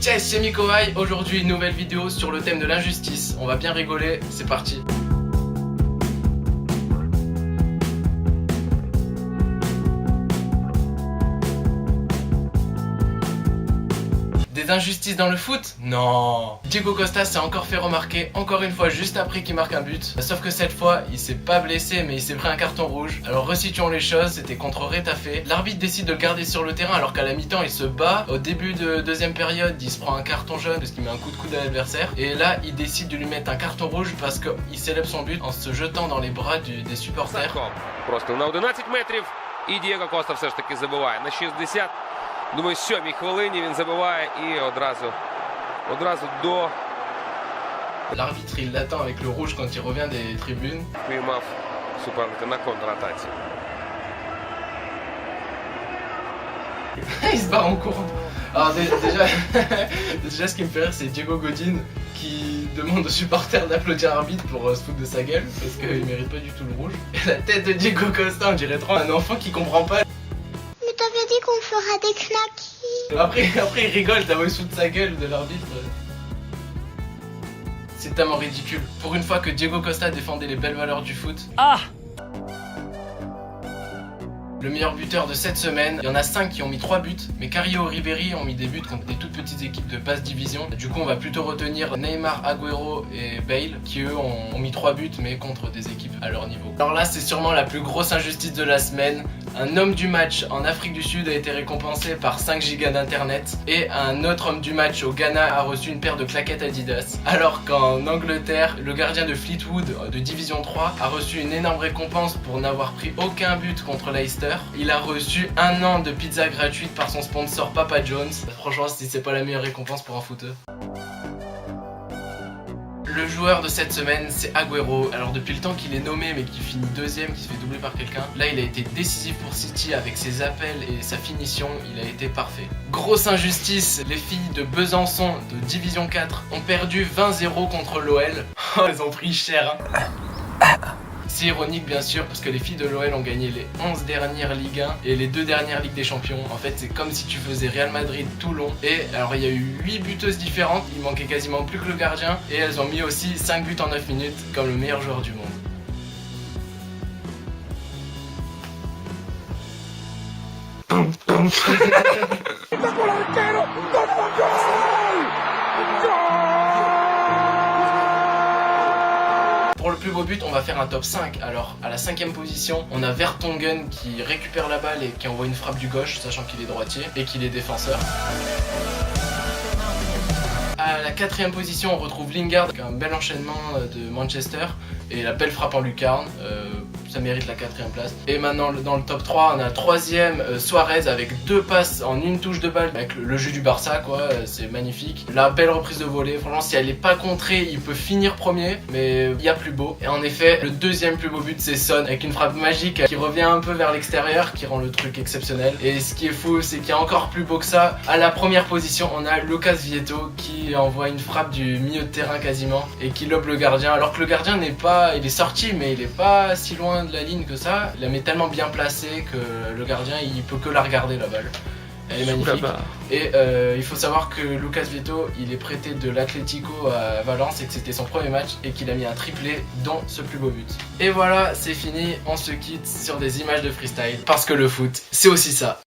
Cześć, c'est Mikołaj. Aujourd'hui, une nouvelle vidéo sur le thème de l'injustice. On va bien rigoler, c'est parti. Des injustices dans le foot? Non. Diego Costa s'est encore fait remarquer, encore une fois juste après qu'il marque un but. Sauf que cette fois, il s'est pas blessé mais il s'est pris un carton rouge. Alors resituons les choses, c'était contre Retafe. L'arbitre décide de le garder sur le terrain alors qu'à la mi-temps il se bat. Au début de deuxième période, il se prend un carton jaune parce qu'il met un coup de coude à l'adversaire. Et là, il décide de lui mettre un carton rouge parce qu'il célèbre son but en se jetant dans les bras des supporters. Просто на 11 метрів і Дієго Коста все ж таки забиває. На 60, думаю, 7-й хвилині він забиває і одразу до... L'arbitre il l'attend avec le rouge quand il revient des tribunes. Піймав суперника на контратаці. Il se barre en courant. Alors déjà ce qui me fait rire c'est Diego Godin qui demande aux supporters d'applaudir l'arbitre pour se foutre de sa gueule parce qu'il mérite pas du tout le rouge. Et la tête de Diego Costa, on dirait trop un enfant qui comprend pas. Mais t'avais dit qu'on fera des knackis. Après il rigole d'avoir se foutre de sa gueule de l'arbitre. C'est tellement ridicule. Pour une fois que Diego Costa défendait les belles valeurs du foot. Ah! Le meilleur buteur de cette semaine, il y en a 5 qui ont mis 3 buts, mais Carillo et Ribéry ont mis des buts contre des toutes petites équipes de basse division. Du coup, on va plutôt retenir Neymar, Agüero et Bale, qui eux ont mis 3 buts, mais contre des équipes à leur niveau. Alors là, c'est sûrement la plus grosse injustice de la semaine. Un homme du match en Afrique du Sud a été récompensé par 5 gigas d'internet, et un autre homme du match au Ghana a reçu une paire de claquettes Adidas. Alors qu'en Angleterre, le gardien de Fleetwood de Division 3 a reçu une énorme récompense pour n'avoir pris aucun but contre Leicester. Il a reçu 1 an de pizza gratuite par son sponsor Papa John's. Franchement, si c'est pas la meilleure récompense pour un footeur. Le joueur de cette semaine, c'est Agüero. Alors depuis le temps qu'il est nommé mais qu'il finit deuxième, qu'il se fait doubler par quelqu'un, là il a été décisif pour City avec ses appels et sa finition, il a été parfait. Grosse injustice, les filles de Besançon de Division 4 ont perdu 20-0 contre l'OL. Oh, elles ont pris cher hein. C'est ironique bien sûr parce que les filles de l'OL ont gagné les 11 dernières Ligue 1 et les 2 dernières Ligue des Champions. En fait c'est comme si tu faisais Real Madrid Toulon. Et alors il y a eu 8 buteuses différentes, il manquait quasiment plus que le gardien. Et elles ont mis aussi 5 buts en 9 minutes comme le meilleur joueur du monde. Pour le plus beau but, on va faire un top 5. Alors, à la 5ème position, on a Vertonghen qui récupère la balle et qui envoie une frappe du gauche, sachant qu'il est droitier et qu'il est défenseur. À la 4ème position, on retrouve Lingard avec un bel enchaînement de Manchester et la belle frappe en lucarne. Ça mérite la 4ème place. Et maintenant dans le top 3, on a 3ème Suarez avec 2 passes en une touche de balle avec le jeu du Barça quoi, c'est magnifique. La belle reprise de volée, franchement si elle n'est pas contrée, il peut finir premier, mais il y a plus beau. Et en effet, le 2ème plus beau but c'est Son avec une frappe magique qui revient un peu vers l'extérieur, qui rend le truc exceptionnel. Et ce qui est fou, c'est qu'il y a encore plus beau que ça. À la première position, on a Lucas Vieto qui envoie une frappe du milieu de terrain quasiment et qui lobe le gardien, alors que le gardien n'est pas, il est sorti mais il est pas si loin de la ligne que ça. Il la met tellement bien placée que le gardien il peut que la regarder la balle. Elle est magnifique. Et il faut savoir que Lucas Vieto il est prêté de l'Atlético à Valence et que c'était son premier match et qu'il a mis un triplé dont ce plus beau but. Et voilà, c'est fini, on se quitte sur des images de freestyle parce que le foot c'est aussi ça.